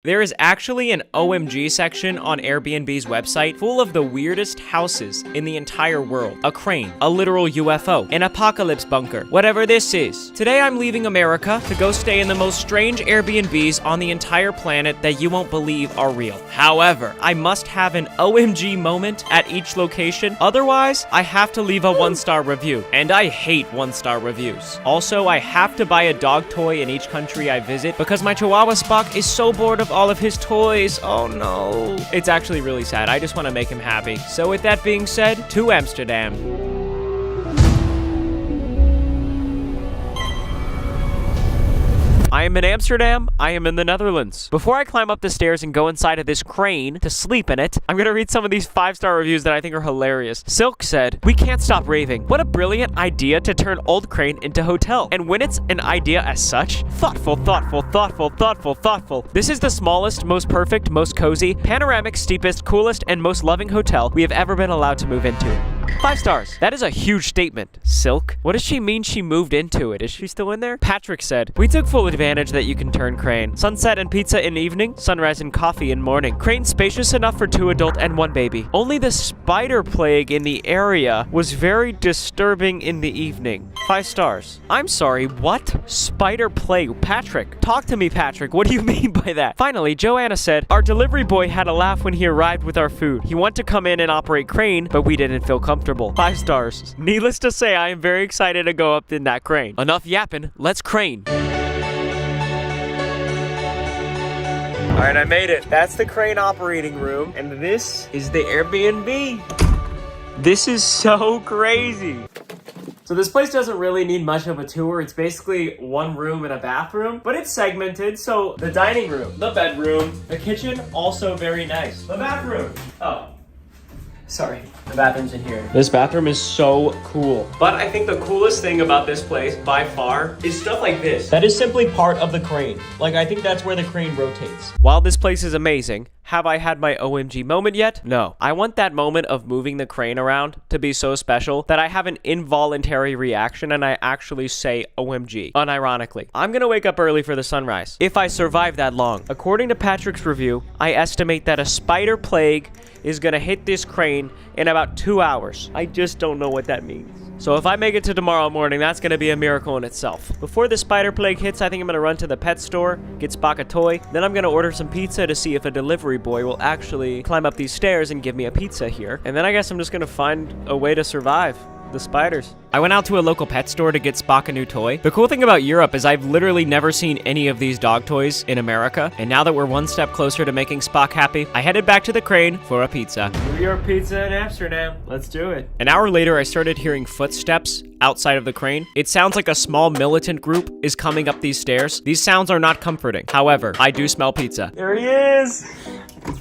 There is actually an OMG section on Airbnb's website full of the weirdest houses in the entire world. A crane, a literal UFO, an apocalypse bunker, whatever this is. Today I'm leaving America to go stay in the most strange Airbnbs on the entire planet that you won't believe are real. However, I must have an OMG moment at each location, otherwise I have to leave a 1-star review. And I hate 1-star reviews. Also, I have to buy a dog toy in each country I visit because my Chihuahua Spock is so bored of all of his toys. Oh no. It's actually really sad. I just want to make him happy. So with that being said, to Amsterdam. I am in Amsterdam. I am in the Netherlands. Before I climb up the stairs and go inside of this crane to sleep in it, I'm gonna read some of these 5-star reviews that I think are hilarious. Silk said, "We can't stop raving. What a brilliant idea to turn old crane into hotel. And when it's an idea as such, thoughtful, thoughtful, thoughtful, thoughtful, thoughtful. This is the smallest, most perfect, most cozy, panoramic, steepest, coolest, and most loving hotel we have ever been allowed to move into." 5 stars. That is a huge statement. Silk. What does she mean she moved into it? Is she still in there? Patrick said, "We took full advantage that you can turn crane. Sunset and pizza in evening, sunrise and coffee in morning. Crane spacious enough for 2 adult and 1 baby. Only the spider plague in the area was very disturbing in the evening." 5 stars. I'm sorry, what? Spider plague? Patrick. Talk to me, Patrick. What do you mean by that? Finally, Joanna said, "Our delivery boy had a laugh when he arrived with our food. He wanted to come in and operate crane, but we didn't feel comfortable." 5 stars. Needless to say, I am very excited to go up in that crane. Enough yapping, let's crane. Alright, I made it. That's the crane operating room, and this is the Airbnb. This is so crazy. So this place doesn't really need much of a tour. It's basically 1 room and a bathroom, but it's segmented. So the dining room, the bedroom, the kitchen, also very nice. The bathroom. Oh. Sorry, the bathroom's in here. This bathroom is so cool. But I think the coolest thing about this place, by far, is stuff like this. That is simply part of the crane. Like, I think that's where the crane rotates. While this place is amazing, have I had my OMG moment yet? No. I want that moment of moving the crane around to be so special that I have an involuntary reaction and I actually say OMG, unironically. I'm gonna wake up early for the sunrise, if I survive that long. According to Patrick's review, I estimate that a spider plague is gonna hit this crane in about 2 hours. I just don't know what that means. So if I make it to tomorrow morning, that's gonna be a miracle in itself. Before the spider plague hits, I think I'm gonna run to the pet store, get Spock a toy, then I'm gonna order some pizza to see if a delivery boy will actually climb up these stairs and give me a pizza here. And then I guess I'm just gonna find a way to survive the spiders. I went out to a local pet store to get Spock a new toy. The cool thing about Europe is I've literally never seen any of these dog toys in America, and now that we're 1 step closer to making Spock happy, I headed back to the crane for a pizza. New York pizza in Amsterdam. Let's do it. An hour later, I started hearing footsteps outside of the crane. It sounds like a small militant group is coming up these stairs. These sounds are not comforting. However, I do smell pizza. There he is.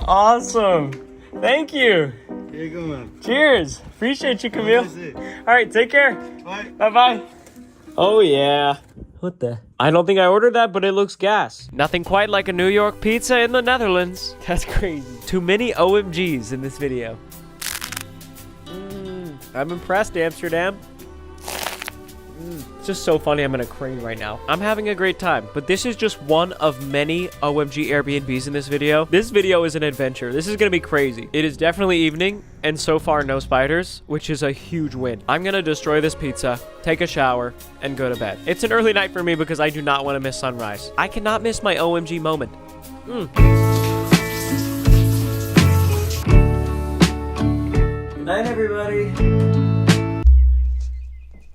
Awesome. Thank you. Here you go, man. Cheers. Appreciate you, Camille. All right, take care. Bye. Bye-bye. Oh, yeah. What the? I don't think I ordered that, but it looks gas. Nothing quite like a New York pizza in the Netherlands. That's crazy. Too many OMGs in this video. I'm impressed, Amsterdam. It's just so funny I'm in a crane right now. I'm having a great time, but this is just one of many OMG Airbnbs in this video. This video is an adventure. This is gonna be crazy. It is definitely evening, and so far no spiders, which is a huge win. I'm gonna destroy this pizza, take a shower, and go to bed. It's an early night for me because I do not want to miss sunrise. I cannot miss my OMG moment. Good night, everybody.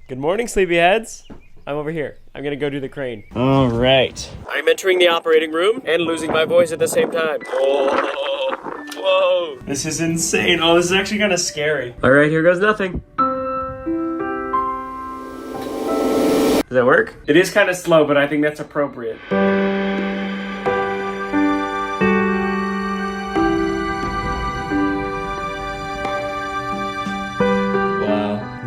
Good morning, sleepyheads. I'm over here. I'm gonna go do the crane. All right. I'm entering the operating room and losing my voice at the same time. Oh, whoa. This is insane. Oh, this is actually kind of scary. All right, here goes nothing. Does that work? It is kind of slow, but I think that's appropriate.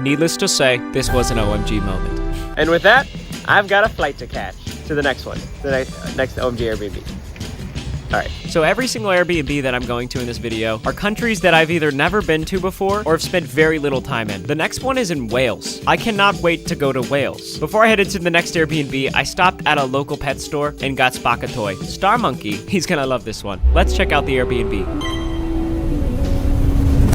Needless to say, this was an OMG moment. And with that, I've got a flight to catch to the next one, the next OMG Airbnb. Alright, so every single Airbnb that I'm going to in this video are countries that I've either never been to before or have spent very little time in. The next one is in Wales. I cannot wait to go to Wales. Before I headed to the next Airbnb, I stopped at a local pet store and got Spock a toy. Star Monkey, he's gonna love this one. Let's check out the Airbnb.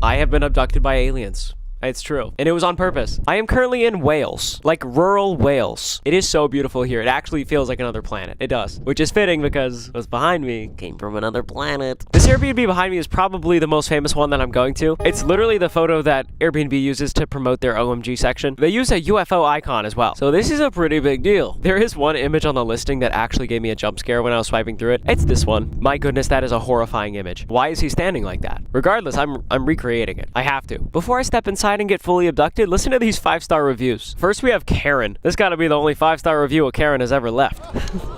I have been abducted by aliens. It's true. And it was on purpose. I am currently in Wales, like rural Wales. It is so beautiful here. It actually feels like another planet. It does. Which is fitting because what's behind me came from another planet. This Airbnb behind me is probably the most famous one that I'm going to. It's literally the photo that Airbnb uses to promote their OMG section. They use a UFO icon as well. So this is a pretty big deal. There is one image on the listing that actually gave me a jump scare when I was swiping through it. It's this one. My goodness, that is a horrifying image. Why is he standing like that? Regardless, I'm recreating it. I have to. Before I step inside and get fully abducted, listen to these 5-star reviews. First, we have Karen. This gotta be the only 5-star review a Karen has ever left.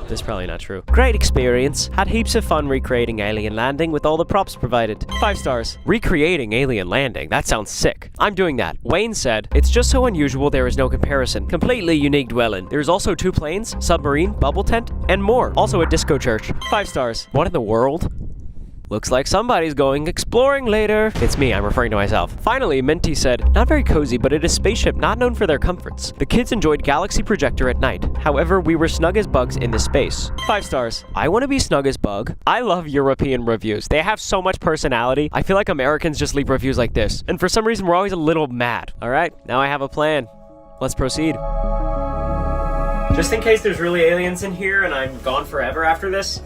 This is probably not true. Great experience. Had heaps of fun recreating Alien Landing with all the props provided. 5 stars. Recreating Alien Landing. That sounds sick. I'm doing that. Wayne said, it's just so unusual there is no comparison. Completely unique dwelling. There's also 2 planes, submarine, bubble tent, and more. Also a disco church. 5 stars. What in the world? Looks like somebody's going exploring later. It's me, I'm referring to myself. Finally, Minty said, not very cozy, but it is a spaceship not known for their comforts. The kids enjoyed Galaxy Projector at night. However, we were snug as bugs in this space. 5 stars. I want to be snug as bug. I love European reviews. They have so much personality. I feel like Americans just leave reviews like this. And for some reason, we're always a little mad. All right, now I have a plan. Let's proceed. Just in case there's really aliens in here and I'm gone forever after this,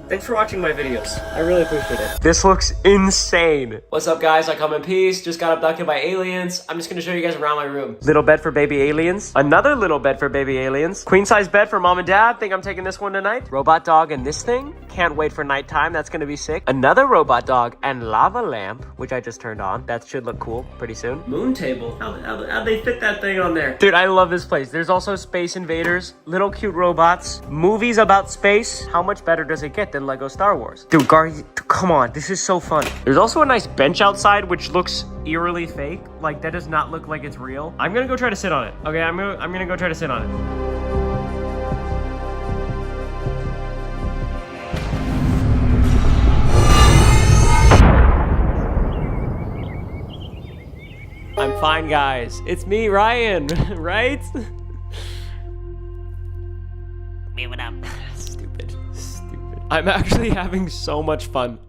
thanks for watching my videos. I really appreciate it. This looks insane. What's up, guys? I come in peace. Just got abducted by aliens. I'm just gonna show you guys around my room. Little bed for baby aliens. Another little bed for baby aliens. Queen size bed for mom and dad. Think I'm taking this one tonight. Robot dog and this thing. Can't wait for nighttime. That's gonna be sick. Another robot dog and lava lamp, which I just turned on. That should look cool pretty soon. Moon table. How'd they fit that thing on there? Dude, I love this place. There's also Space Invaders, little cute robots, movies about space. How much better does it get than Lego Star Wars? Dude, come on, this is so fun. There's also a nice bench outside, which looks eerily fake. Like, that does not look like it's real. I'm gonna go try to sit on it. Okay, I'm gonna go try to sit on it. I'm fine, guys. It's me, Ryan, right? Give it up. Stupid. I'm actually having so much fun.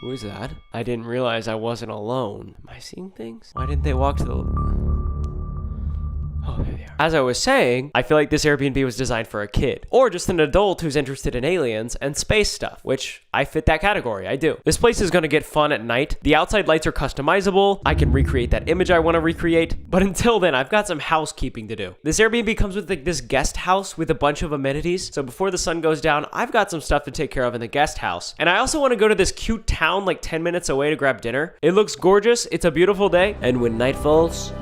Who is that? I didn't realize I wasn't alone. Am I seeing things? Why didn't they walk to the... Oh, there they are. As I was saying, I feel like this Airbnb was designed for a kid. Or just an adult who's interested in aliens and space stuff, which I fit that category, I do. This place is gonna get fun at night. The outside lights are customizable. I can recreate that image I wanna recreate. But until then, I've got some housekeeping to do. This Airbnb comes with like this guest house with a bunch of amenities. So before the sun goes down, I've got some stuff to take care of in the guest house. And I also wanna go to this cute town like 10 minutes away to grab dinner. It looks gorgeous. It's a beautiful day. And when night falls,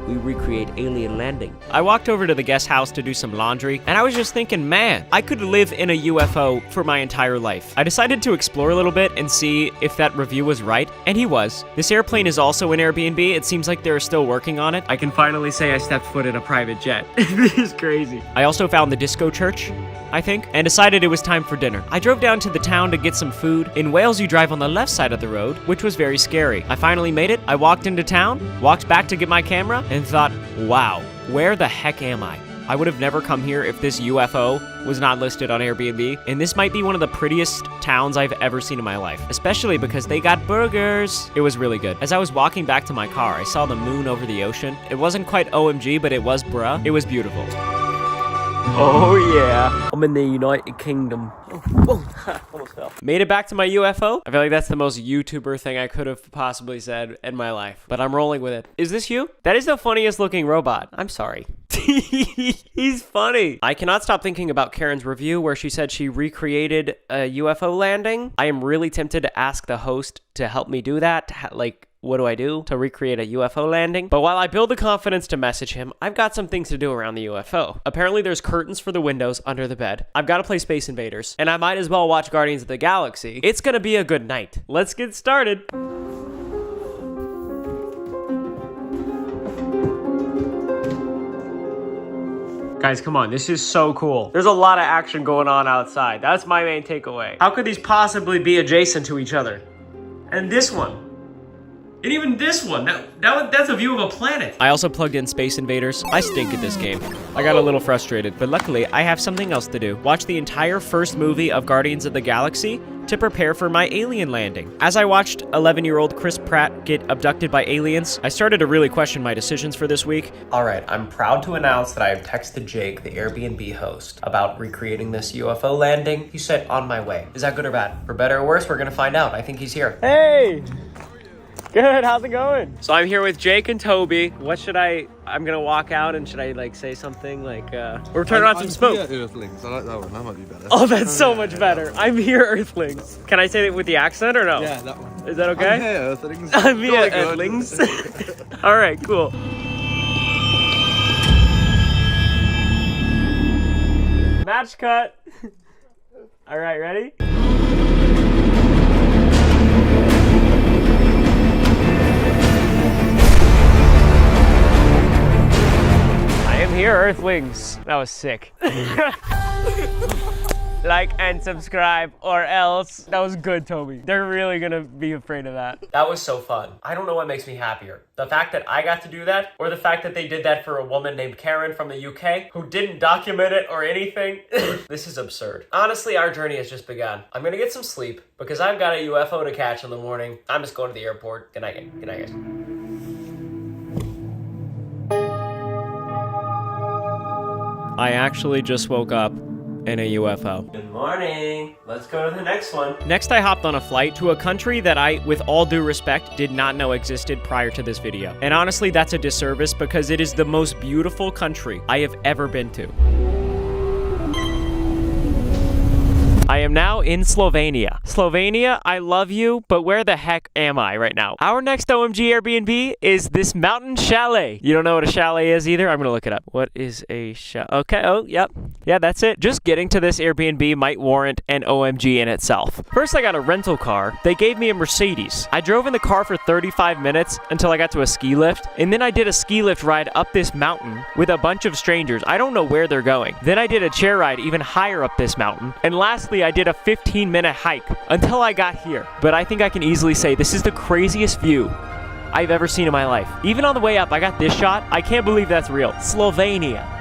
we recreate Alien Landing. I walked over to the guest house to do some laundry, and I was just thinking, man, I could live in a UFO for my entire life. I decided to explore a little bit and see if that review was right, and he was. This airplane is also an Airbnb. It seems like they're still working on it. I can finally say I stepped foot in a private jet. This is crazy. I also found the disco church, I think, and decided it was time for dinner. I drove down to the town to get some food. In Wales, you drive on the left side of the road, which was very scary. I finally made it. I walked into town, walked back to get my camera, and thought, wow, where the heck am I? I would have never come here if this UFO was not listed on Airbnb, and this might be one of the prettiest towns I've ever seen in my life, especially because they got burgers. It was really good. As I was walking back to my car, I saw the moon over the ocean. It wasn't quite OMG, but it was bruh. It was beautiful. Oh yeah, I'm in the United Kingdom. Oh, almost fell. Made it back to my UFO. I feel like that's the most YouTuber thing I could have possibly said in my life, but I'm rolling with it. Is this you? That is the funniest looking robot. I'm sorry. He's funny. I cannot stop thinking about Karen's review where she said she recreated a UFO landing. I am really tempted to ask the host to help me do that. What do I do to recreate a UFO landing? But while I build the confidence to message him, I've got some things to do around the UFO. Apparently there's curtains for the windows under the bed. I've got to play Space Invaders, and I might as well watch Guardians of the Galaxy. It's gonna be a good night. Let's get started. Guys, come on, this is so cool. There's a lot of action going on outside. That's my main takeaway. How could these possibly be adjacent to each other? And this one. And even this one, that's a view of a planet. I also plugged in Space Invaders. I stink at this game. I got a little frustrated, but luckily I have something else to do. Watch the entire first movie of Guardians of the Galaxy to prepare for my alien landing. As I watched 11-year-old Chris Pratt get abducted by aliens, I started to really question my decisions for this week. All right, I'm proud to announce that I have texted Jake, the Airbnb host, about recreating this UFO landing. He said, on my way. Is that good or bad? For better or worse, we're gonna find out. I think he's here. Hey! Good, how's it going? So I'm here with Jake and Toby. I'm gonna walk out and should I like say something like, we're turning on some smoke. I'm here, Earthlings. I like that one, that might be better. Oh, that's so much better. I'm here, Earthlings. Can I say it with the accent or no? Yeah, that one. Is that okay? I'm here, Earthlings. I'm here, Jolly good. Earthlings. All right, cool. Match cut. All right, ready? I am here, Earthlings. That was sick. Like and subscribe or else. That was good, Toby. They're really gonna be afraid of that. That was so fun. I don't know what makes me happier. The fact that I got to do that or the fact that they did that for a woman named Karen from the UK who didn't document it or anything. This is absurd. Honestly, our journey has just begun. I'm gonna get some sleep because I've got a UFO to catch in the morning. I'm just going to the airport. Good night, guys. I actually just woke up in a UFO. Good morning. Let's go to the next one. Next, I hopped on a flight to a country that I, with all due respect, did not know existed prior to this video. And honestly, that's a disservice because it is the most beautiful country I have ever been to. I am now in Slovenia. Slovenia, I love you, but where the heck am I right now? Our next OMG Airbnb is this mountain chalet. You don't know what a chalet is either? I'm gonna look it up. What is a chalet? Okay, oh, yep. Yeah, that's it. Just getting to this Airbnb might warrant an OMG in itself. First, I got a rental car. They gave me a Mercedes. I drove in the car for 35 minutes until I got to a ski lift, and then I did a ski lift ride up this mountain with a bunch of strangers. I don't know where they're going. Then I did a chair ride even higher up this mountain, and lastly, I did a 15-minute hike until I got here. But I think I can easily say this is the craziest view I've ever seen in my life. Even on the way up, I got this shot. I can't believe that's real. Slovenia.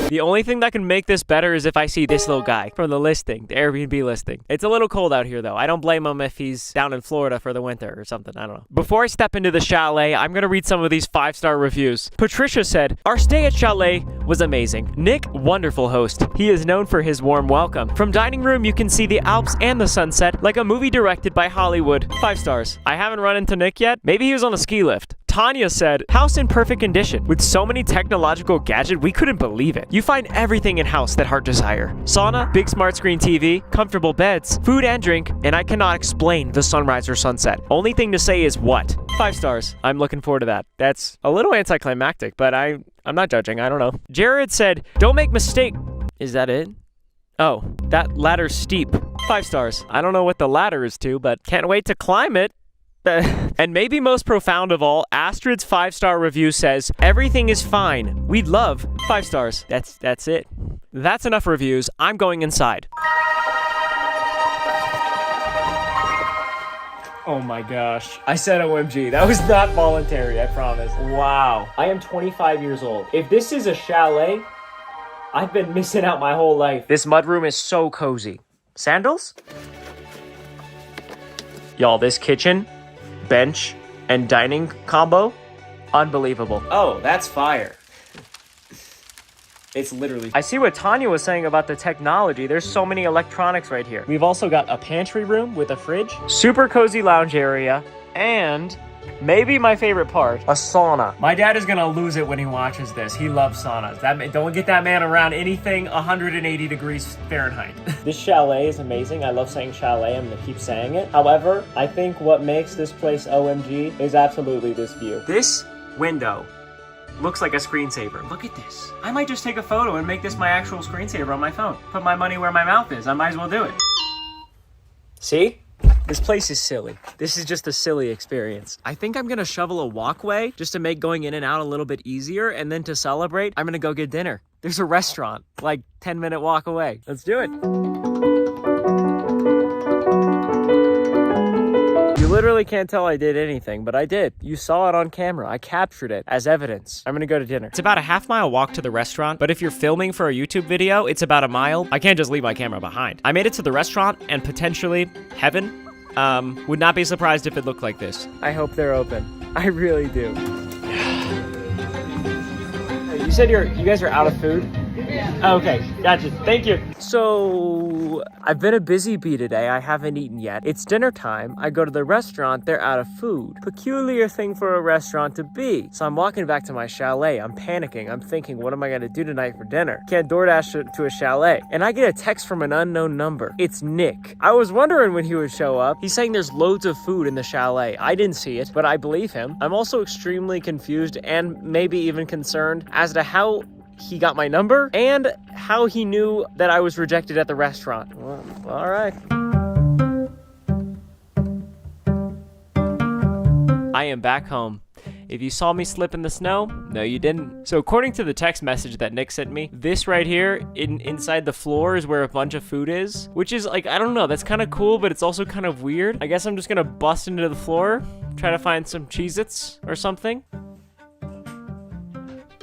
The only thing that can make this better is if I see this little guy from the listing, the Airbnb listing. It's a little cold out here though. I don't blame him if he's down in Florida for the winter or something. I don't know. Before I step into the chalet, I'm gonna read some of these 5-star reviews. Patricia said, our stay at chalet was amazing. Nick, wonderful host. He is known for his warm welcome. From dining room, you can see the Alps and the sunset like a movie directed by Hollywood. 5 stars. I haven't run into Nick yet. Maybe he was on a ski lift. Tanya said, house in perfect condition. With so many technological gadgets, we couldn't believe it. You find everything in house that heart desire. Sauna, big smart screen TV, comfortable beds, food and drink, and I cannot explain the sunrise or sunset. Only thing to say is what? 5 stars. I'm looking forward to that. That's a little anticlimactic, but I'm not judging. I don't know. Jared said, don't make mistake. Is that it? Oh, that ladder's steep. 5 stars. I don't know what the ladder is to, but can't wait to climb it. And maybe most profound of all, Astrid's 5-star review says, everything is fine. We'd love 5 stars. That's it. That's enough reviews. I'm going inside. Oh my gosh. I said OMG. That was not voluntary, I promise. Wow. I am 25 years old. If this is a chalet, I've been missing out my whole life. This mudroom is so cozy. Sandals? Y'all, this kitchen, bench, and dining combo, unbelievable. Oh, that's fire. It's literally... I see what Tanya was saying about the technology. There's so many electronics right here. We've also got a pantry room with a fridge, super cozy lounge area, and maybe my favorite part, a sauna. My dad is gonna lose it when he watches this. He loves saunas. Don't get that man around anything 180 degrees Fahrenheit. This chalet is amazing. I love saying chalet. I'm gonna keep saying it. However, I think what makes this place OMG is absolutely this view. This window looks like a screensaver. Look at this. I might just take a photo and make this my actual screensaver on my phone. Put my money where my mouth is. I might as well do it. See? This place is silly. This is just a silly experience. I think I'm gonna shovel a walkway just to make going in and out a little bit easier, and then to celebrate, I'm gonna go get dinner. There's a restaurant, like 10-minute walk away. Let's do it. You literally can't tell I did anything, but I did. You saw it on camera. I captured it as evidence. I'm gonna go to dinner. It's about a half-mile walk to the restaurant, but if you're filming for a YouTube video, it's about a mile. I can't just leave my camera behind. I made it to the restaurant and potentially heaven. Would not be surprised if it looked like this. I hope they're open. I really do. You said you guys are out of food? Yeah. Okay, gotcha. Thank you. So, I've been a busy bee today. I haven't eaten yet. It's dinner time. I go to the restaurant. They're out of food. Peculiar thing for a restaurant to be. So I'm walking back to my chalet. I'm panicking. I'm thinking, what am I going to do tonight for dinner? Can't DoorDash to a chalet. And I get a text from an unknown number. It's Nick. I was wondering when he would show up. He's saying there's loads of food in the chalet. I didn't see it, but I believe him. I'm also extremely confused and maybe even concerned as to how he got my number and how he knew that I was rejected at the restaurant. Well, all right. I am back home. If you saw me slip in the snow, no you didn't. So according to the text message that Nick sent me, this right here inside the floor is where a bunch of food is, which is like, I don't know, that's kind of cool, but it's also kind of weird. I guess I'm just gonna bust into the floor, try to find some Cheez-Its or something.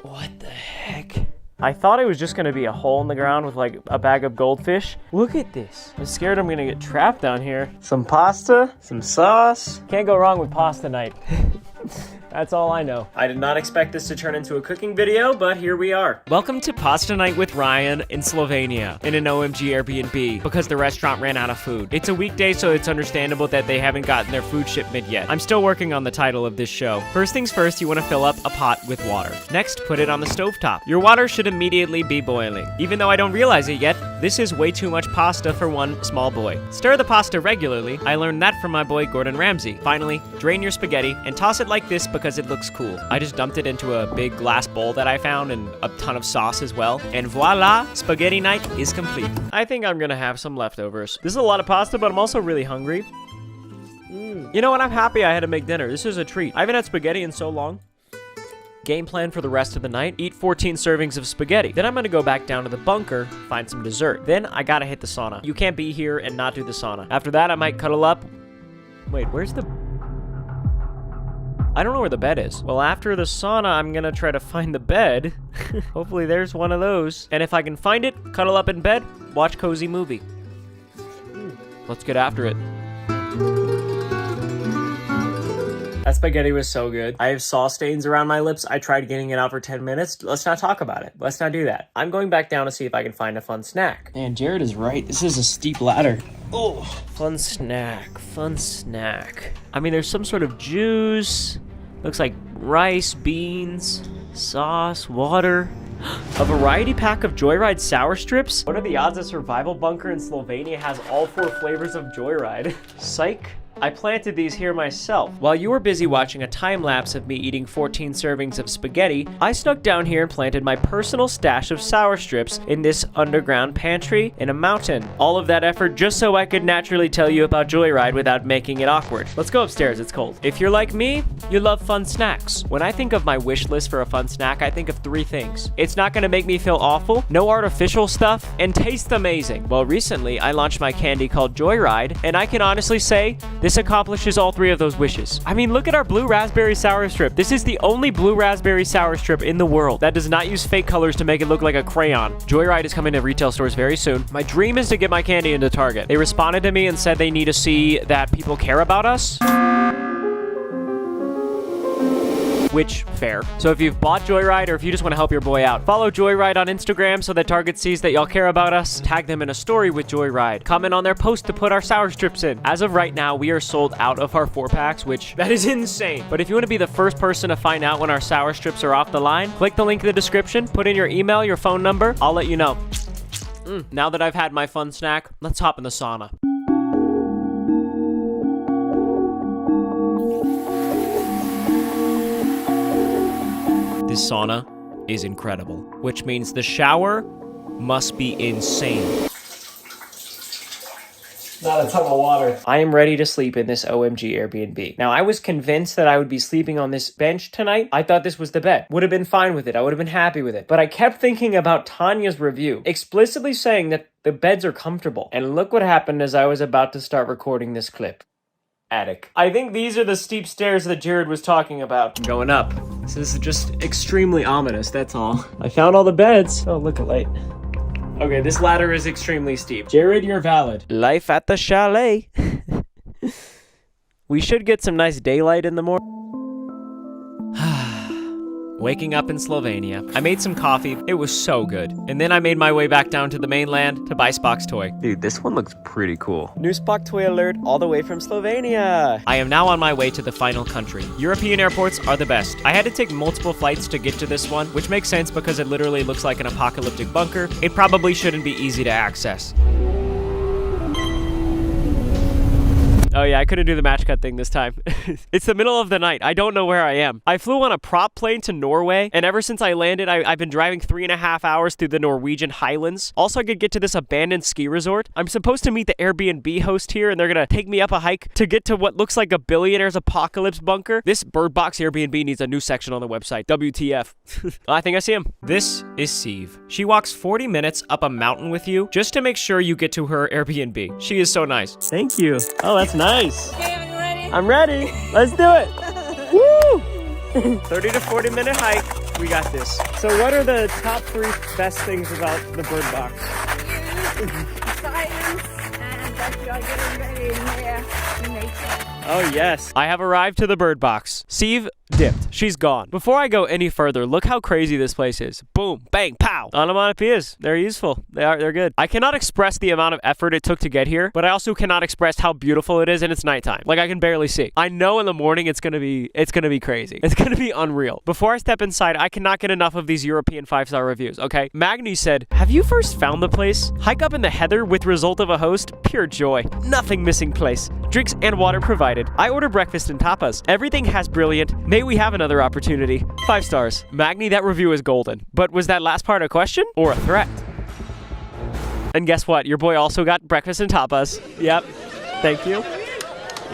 What the heck? I thought it was just gonna be a hole in the ground with like a bag of goldfish. Look at this. I'm scared I'm gonna get trapped down here. Some pasta, some sauce. Can't go wrong with pasta night. That's all I know. I did not expect this to turn into a cooking video, but here we are. Welcome to Pasta Night with Ryan in Slovenia in an OMG Airbnb because the restaurant ran out of food. It's a weekday, so it's understandable that they haven't gotten their food shipment yet. I'm still working on the title of this show. First things first, you want to fill up a pot with water. Next, put it on the stovetop. Your water should immediately be boiling. Even though I don't realize it yet, this is way too much pasta for one small boy. Stir the pasta regularly. I learned that from my boy Gordon Ramsay. Finally, drain your spaghetti and toss it like this because it looks cool. I just dumped it into a big glass bowl that I found and a ton of sauce as well. And voila, spaghetti night is complete. I think I'm gonna have some leftovers. This is a lot of pasta, but I'm also really hungry. You know what? I'm happy I had to make dinner. This is a treat. I haven't had spaghetti in so long. Game plan for the rest of the night, eat 14 servings of spaghetti. Then I'm gonna go back down to the bunker, find some dessert. Then I gotta hit the sauna. You can't be here and not do the sauna. After that, I might cuddle up. Wait, where's the... I don't know where the bed is. Well, after the sauna, I'm gonna try to find the bed. Hopefully there's one of those. And if I can find it, cuddle up in bed, watch cozy movie. Let's get after it. That spaghetti was so good. I have sauce stains around my lips. I tried getting it out for 10 minutes. Let's not talk about it. Let's not do that. I'm going back down to see if I can find a fun snack. Man, Jared is right. This is a steep ladder. Oh, fun snack, fun snack. I mean, there's some sort of juice. Looks like rice, beans, sauce, water. A variety pack of Joyride sour strips? What are the odds a survival bunker in Slovenia has all 4 flavors of Joyride? Psych. I planted these here myself. While you were busy watching a time lapse of me eating 14 servings of spaghetti, I snuck down here and planted my personal stash of sour strips in this underground pantry in a mountain. All of that effort just so I could naturally tell you about Joyride without making it awkward. Let's go upstairs, it's cold. If you're like me, you love fun snacks. When I think of my wish list for a fun snack, I think of 3 things. It's not gonna make me feel awful, no artificial stuff, and taste amazing. Well, recently I launched my candy called Joyride, and I can honestly say, this accomplishes all 3 of those wishes. I mean, look at our blue raspberry sour strip. This is the only blue raspberry sour strip in the world that does not use fake colors to make it look like a crayon. Joyride is coming to retail stores very soon. My dream is to get my candy into Target. They responded to me and said they need to see that people care about us. Which, fair. So if you've bought Joyride or if you just want to help your boy out, follow Joyride on Instagram so that Target sees that y'all care about us. Tag them in a story with Joyride. Comment on their post to put our sour strips in. As of right now, we are sold out of our 4-packs, which that is insane. But if you want to be the first person to find out when our sour strips are off the line, click the link in the description, put in your email, your phone number. I'll let you know. Now that I've had my fun snack, let's hop in the sauna. This sauna is incredible, which means the shower must be insane. Not a ton of water. I am ready to sleep in this OMG Airbnb. Now, I was convinced that I would be sleeping on this bench tonight. I thought this was the bed. Would have been fine with it. I would have been happy with it. But I kept thinking about Tanya's review, explicitly saying that the beds are comfortable. And look what happened as I was about to start recording this clip. Attic. I think these are the steep stairs that Jared was talking about. I'm going up. This is just extremely ominous, that's all. I found all the beds. Oh, look at light. Okay, this ladder is extremely steep. Jared, you're valid. Life at the chalet. We should get some nice daylight in the morning. Waking up in Slovenia. I made some coffee. It was so good. And then I made my way back down to the mainland to buy Spock's toy. Dude, this one looks pretty cool. New Spock toy alert all the way from Slovenia. I am now on my way to the final country. European airports are the best. I had to take multiple flights to get to this one, which makes sense because it literally looks like an apocalyptic bunker. It probably shouldn't be easy to access. Oh yeah, I couldn't do the match cut thing this time. It's the middle of the night. I don't know where I am. I flew on a prop plane to Norway, and ever since I landed, I've been driving 3.5 hours through the Norwegian Highlands. Also, I could get to this abandoned ski resort. I'm supposed to meet the Airbnb host here, and they're gonna take me up a hike to get to what looks like a billionaire's apocalypse bunker. This Bird Box Airbnb needs a new section on the website. WTF. I think I see him. This is Sieve. She walks 40 minutes up a mountain with you just to make sure you get to her Airbnb. She is so nice. Thank you. Oh, that's nice. Okay, are you ready? I'm ready. Let's do it. Woo! 30 to 40 minute hike. We got this. So what are the top 3 best things about the Bird Box? Silence and that you are getting ready in here to nature. Oh, yes. I have arrived to the Bird Box. Sieve dipped. She's gone. Before I go any further, look how crazy this place is. Boom, bang, pow. Onomatopoeias. They're useful. They're good. I cannot express the amount of effort it took to get here, but I also cannot express how beautiful it is, and it's nighttime. Like, I can barely see. I know in the morning it's gonna be crazy. It's gonna be unreal. Before I step inside, I cannot get enough of these European 5-star reviews, okay? Magni said, have you first found the place? Hike up in the heather with result of a host? Pure joy. Nothing missing place. Drinks and water provided. I order breakfast and tapas. Everything has brilliant. May we have another opportunity. 5 stars. Magni, that review is golden. But was that last part a question or a threat? And guess what? Your boy also got breakfast and tapas. Yep. Thank you.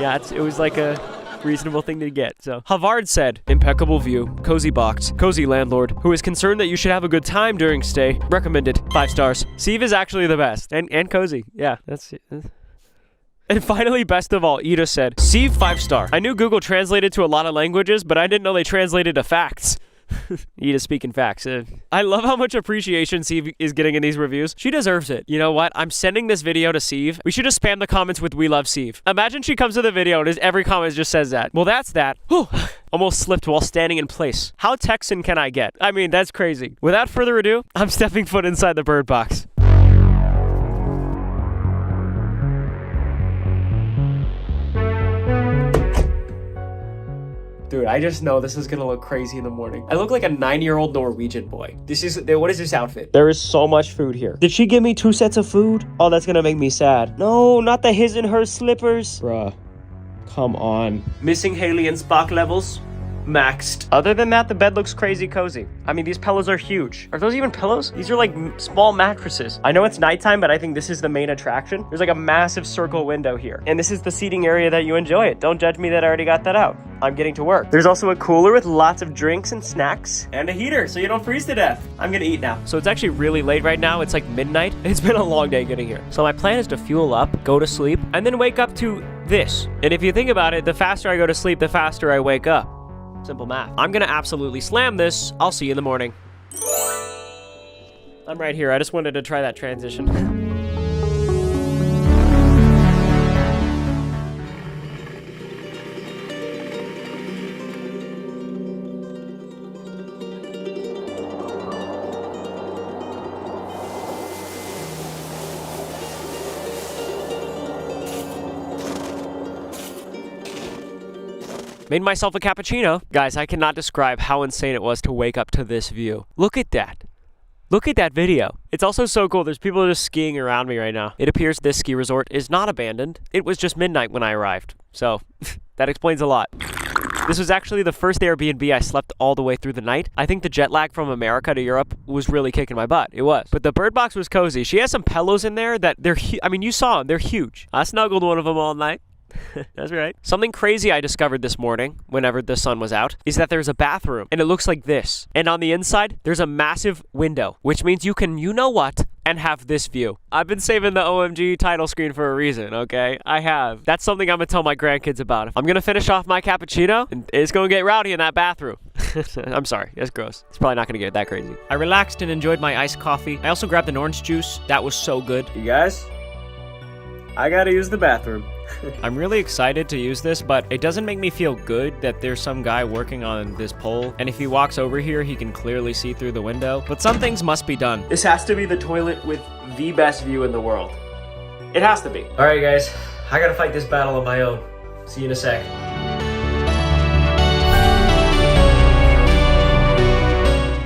Yeah, it was like a reasonable thing to get. So Havard said, impeccable view, cozy box, cozy landlord, who is concerned that you should have a good time during stay. Recommended. 5 stars. Sieve is actually the best. And cozy. Yeah, that's it. And finally, best of all, Ida said, Sieve 5-star. I knew Google translated to a lot of languages, but I didn't know they translated to facts. Ida speaking facts. I love how much appreciation Sieve is getting in these reviews. She deserves it. You know what? I'm sending this video to Sieve. We should just spam the comments with "We love Sieve." Imagine she comes to the video and every comment just says that. Well, that's that. Whew. Almost slipped while standing in place. How Texan can I get? I mean, that's crazy. Without further ado, I'm stepping foot inside the Bird Box. Dude, I just know this is gonna look crazy in the morning. I look like a 9-year-old Norwegian boy. What is this outfit? There is so much food here. Did she give me 2 sets of food? Oh, that's gonna make me sad. No, not the his and her slippers. Bruh, come on. Missing Haley and Spock levels? Maxed. Other than that, the bed looks crazy cozy. I mean, these pillows are huge. Are those even pillows? These are like small mattresses. I know it's nighttime, but I think this is the main attraction. There's like a massive circle window here. And this is the seating area that you enjoy it. Don't judge me that I already got that out. I'm getting to work. There's also a cooler with lots of drinks and snacks. And a heater, so you don't freeze to death. I'm gonna eat now. So it's actually really late right now. It's like midnight. It's been a long day getting here. So my plan is to fuel up, go to sleep, and then wake up to this. And if you think about it, the faster I go to sleep, the faster I wake up. Simple math. I'm gonna absolutely slam this. I'll see you in the morning. I'm right here. I just wanted to try that transition. Made myself a cappuccino. Guys, I cannot describe how insane it was to wake up to this view. Look at that. Look at that video. It's also so cool. There's people just skiing around me right now. It appears this ski resort is not abandoned. It was just midnight when I arrived. So that explains a lot. This was actually the first Airbnb I slept all the way through the night. I think the jet lag from America to Europe was really kicking my butt. It was. But the bird box was cozy. She has some pillows in there that I mean, you saw them. They're huge. I snuggled one of them all night. That's right. Something crazy I discovered this morning, whenever the sun was out, is that there's a bathroom, and it looks like this. And on the inside, there's a massive window, which means you can, you know what, and have this view. I've been saving the OMG title screen for a reason, okay? I have. That's something I'm gonna tell my grandkids about. I'm gonna finish off my cappuccino, and it's gonna get rowdy in that bathroom. I'm sorry, that's gross. It's probably not gonna get that crazy. I relaxed and enjoyed my iced coffee. I also grabbed an orange juice. That was so good. You guys, I gotta use the bathroom. I'm really excited to use this, but it doesn't make me feel good that there's some guy working on this pole, and if he walks over here, he can clearly see through the window. But some things must be done. This has to be the toilet with the best view in the world. It has to be. All right, guys, I gotta fight this battle on my own. See you in a sec.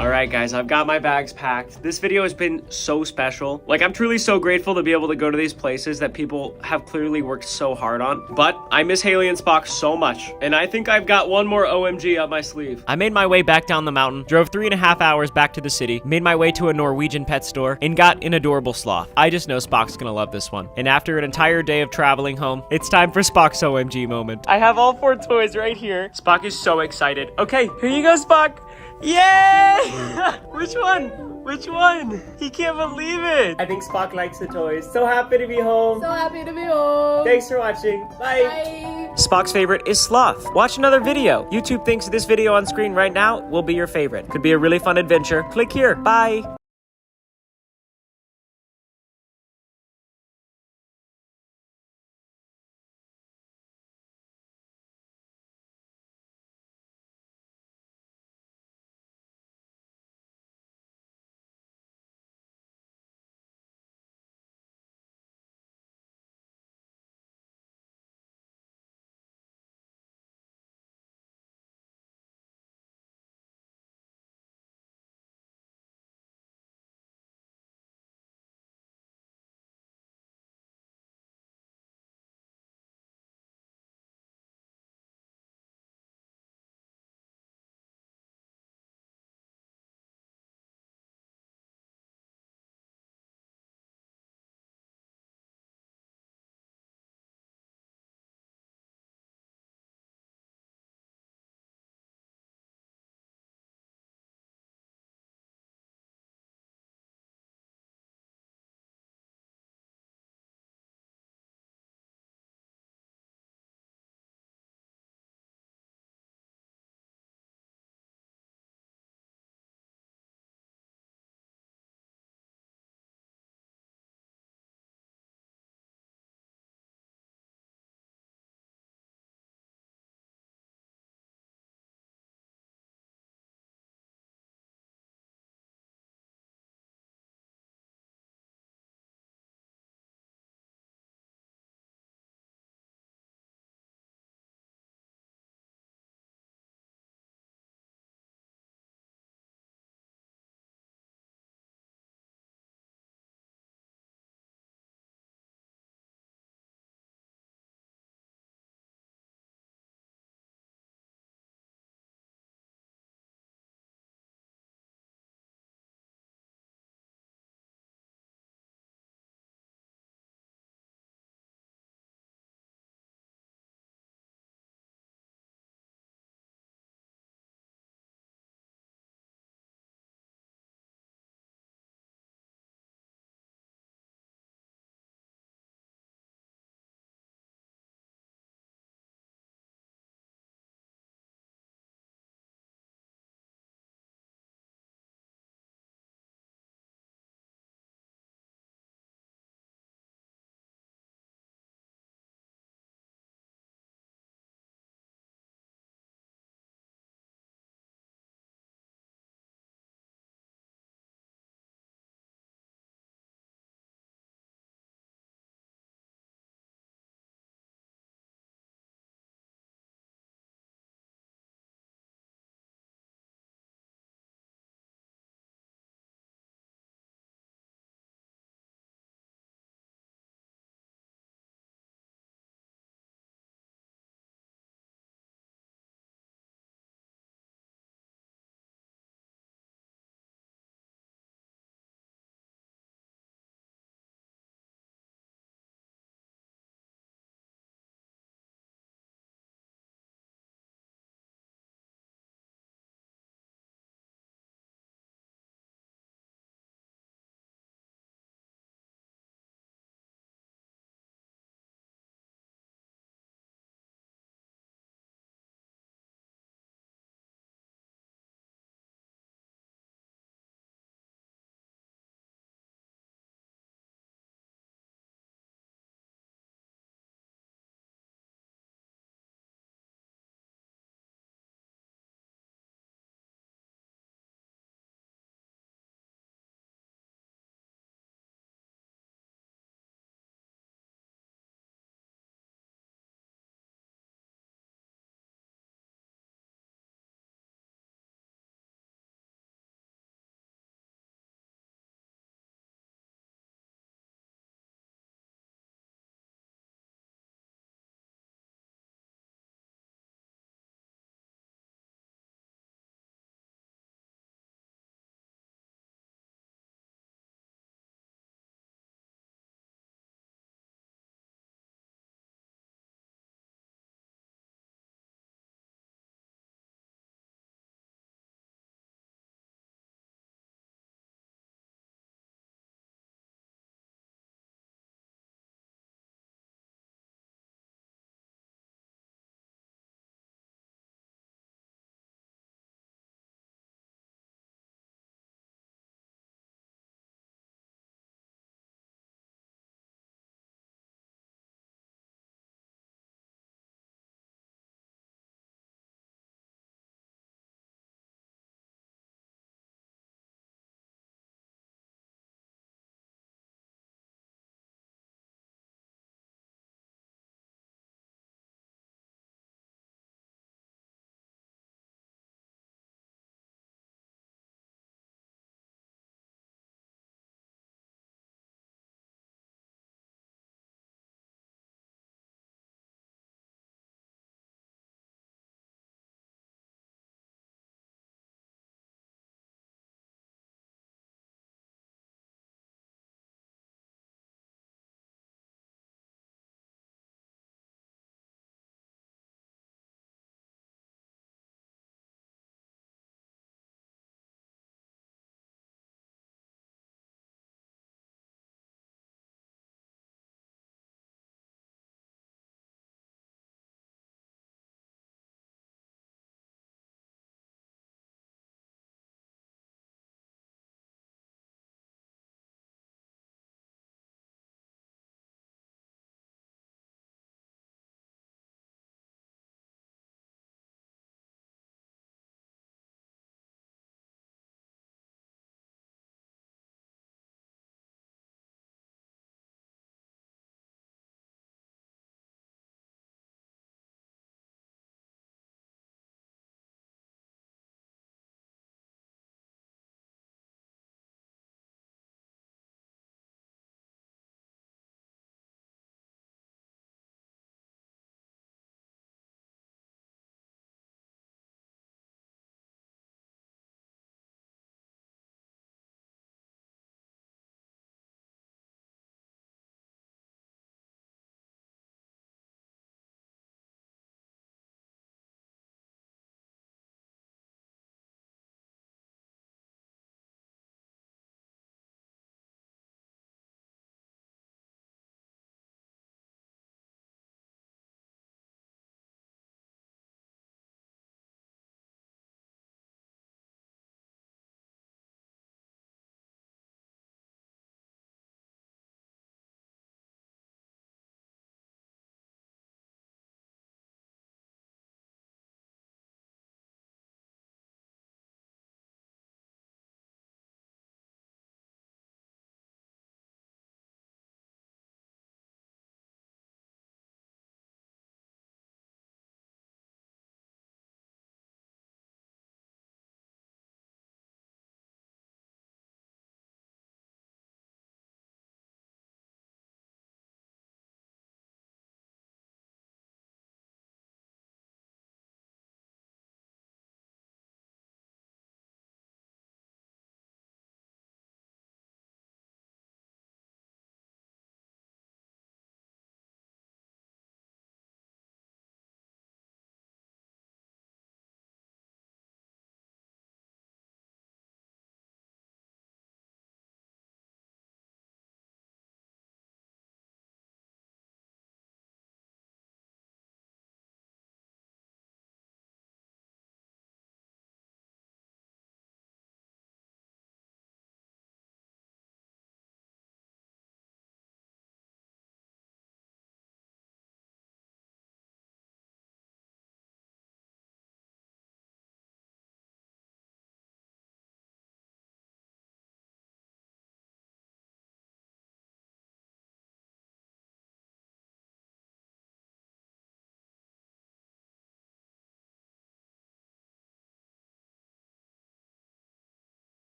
Alright guys, I've got my bags packed. This video has been so special. Like, I'm truly so grateful to be able to go to these places that people have clearly worked so hard on. But I miss Haley and Spock so much, and I think I've got one more OMG up my sleeve. I made my way back down the mountain, drove 3.5 hours back to the city, made my way to a Norwegian pet store, and got an adorable sloth. I just know Spock's gonna love this one. And after an entire day of traveling home, it's time for Spock's OMG moment. I have all 4 toys right here. Spock is so excited. Okay, here you go, Spock. Yay! Which one? Which one? He can't believe it. I think Spock likes the toys. So happy to be home. So happy to be home. Thanks for watching. Bye. Bye. Spock's favorite is sloth. Watch another video. YouTube thinks this video on screen right now will be your favorite. Could be a really fun adventure. Click here. Bye.